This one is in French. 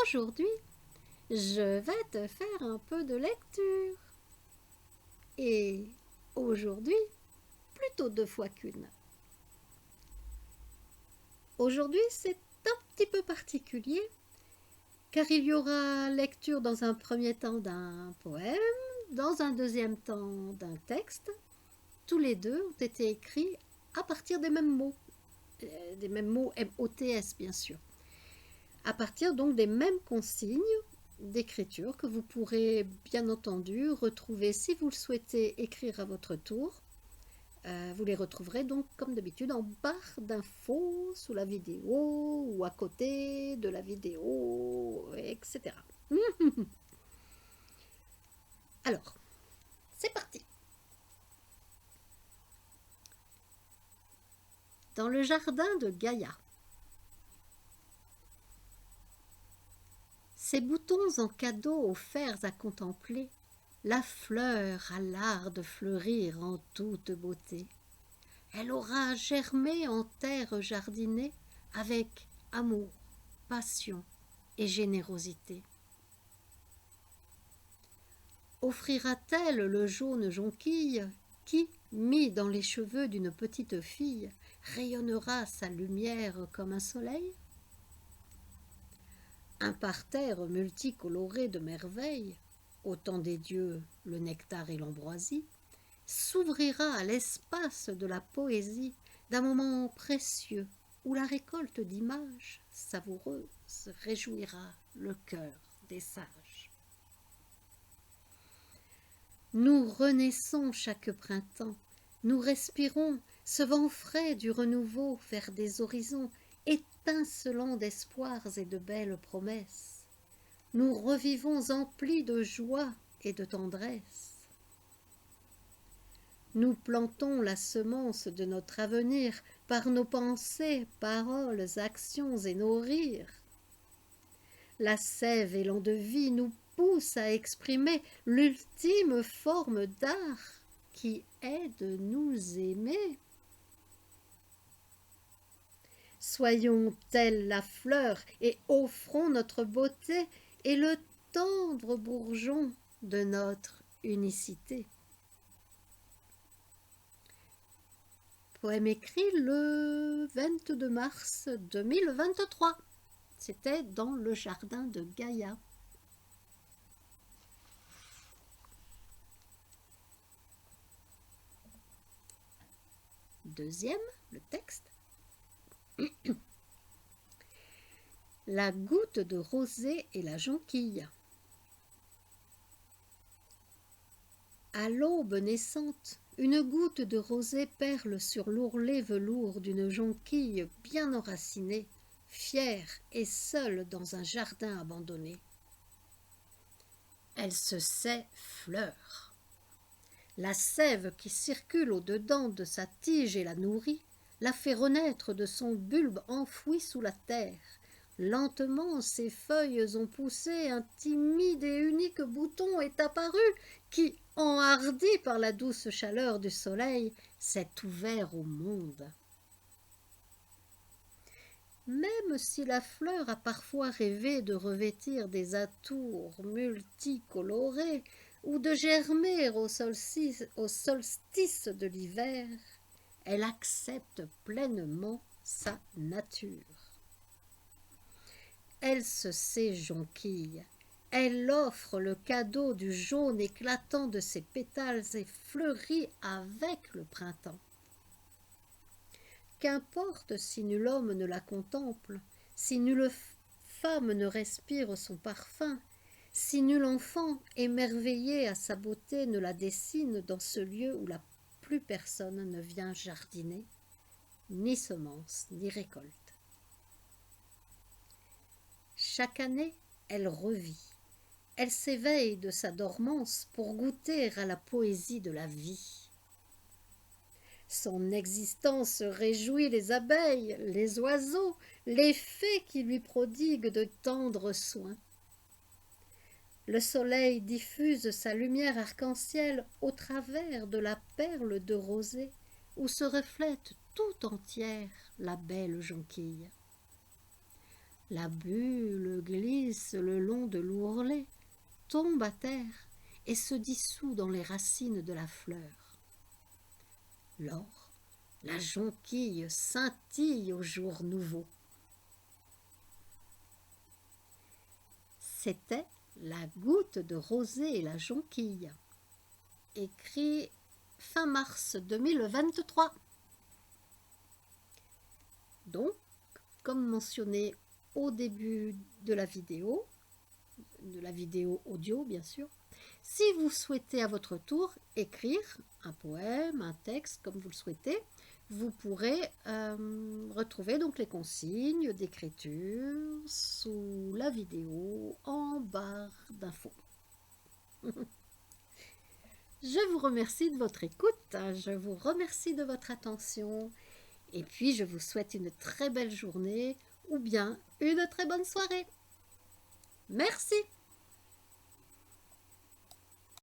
Aujourd'hui, je vais te faire un peu de lecture. Et aujourd'hui, plutôt deux fois qu'une. Aujourd'hui, c'est un petit peu particulier, car il y aura lecture dans un premier temps d'un poème, dans un deuxième temps d'un texte. Tous les deux ont été écrits à partir des mêmes mots MOTS bien sûr, à partir donc des mêmes consignes d'écriture que vous pourrez bien entendu retrouver si vous le souhaitez écrire à votre tour. Vous les retrouverez donc comme d'habitude en barre d'infos sous la vidéo ou à côté de la vidéo, etc. Alors, c'est parti. Dans le jardin de Gaïa. Ces boutons en cadeau offerts à contempler, la fleur a l'art de fleurir en toute beauté. Elle aura germé en terre jardinée avec amour, passion et générosité. Offrira-t-elle le jaune jonquille qui, mis dans les cheveux d'une petite fille, rayonnera sa lumière comme un soleil? Un parterre multicoloré de merveilles, au temps des dieux le nectar et l'ambroisie, s'ouvrira à l'espace de la poésie d'un moment précieux où la récolte d'images savoureuses réjouira le cœur des sages. Nous renaissons chaque printemps, nous respirons ce vent frais du renouveau vers des horizons étincelants d'espoirs et de belles promesses. Nous revivons emplis de joie et de tendresse. Nous plantons la semence de notre avenir par nos pensées, paroles, actions et nos rires. La sève élan de vie nous pousse à exprimer l'ultime forme d'art qui est de nous aimer. Soyons telle la fleur et offrons notre beauté et le tendre bourgeon de notre unicité. Poème écrit le 22 mars 2023. C'était dans le jardin de Gaïa. Deuxième, le texte. La goutte de rosée et la jonquille. À l'aube naissante, une goutte de rosée perle sur l'ourlet velours d'une jonquille bien enracinée, fière et seule dans un jardin abandonné. Elle se sait fleur. La sève qui circule au-dedans de sa tige et la nourrit, la fait renaître de son bulbe enfoui sous la terre. Lentement, ses feuilles ont poussé, un timide et unique bouton est apparu, qui, enhardi par la douce chaleur du soleil, s'est ouvert au monde. Même si la fleur a parfois rêvé de revêtir des atours multicolorés ou de germer au solstice de l'hiver, elle accepte pleinement sa nature. Elle se sait jonquille, elle offre le cadeau du jaune éclatant de ses pétales et fleurit avec le printemps. Qu'importe si nul homme ne la contemple, si nulle femme ne respire son parfum, si nul enfant émerveillé à sa beauté ne la dessine dans ce lieu où la plus personne ne vient jardiner, ni semence ni récolte. Chaque année, elle revit. Elle s'éveille de sa dormance pour goûter à la poésie de la vie. Son existence réjouit les abeilles, les oiseaux, les fées qui lui prodiguent de tendres soins. Le soleil diffuse sa lumière arc-en-ciel au travers de la perle de rosée où se reflète tout entière la belle jonquille. La bulle glisse le long de l'ourlet, tombe à terre et se dissout dans les racines de la fleur. L'or, la jonquille scintille au jour nouveau. C'était La goutte de rosée et la jonquille, écrit fin mars 2023. Donc, comme mentionné au début de la vidéo audio bien sûr, si vous souhaitez à votre tour écrire un poème, un texte comme vous le souhaitez, vous pourrez retrouver donc les consignes d'écriture sous la vidéo en barre d'infos. Je vous remercie de votre écoute, je vous remercie de votre attention et puis je vous souhaite une très belle journée ou bien une très bonne soirée. Merci.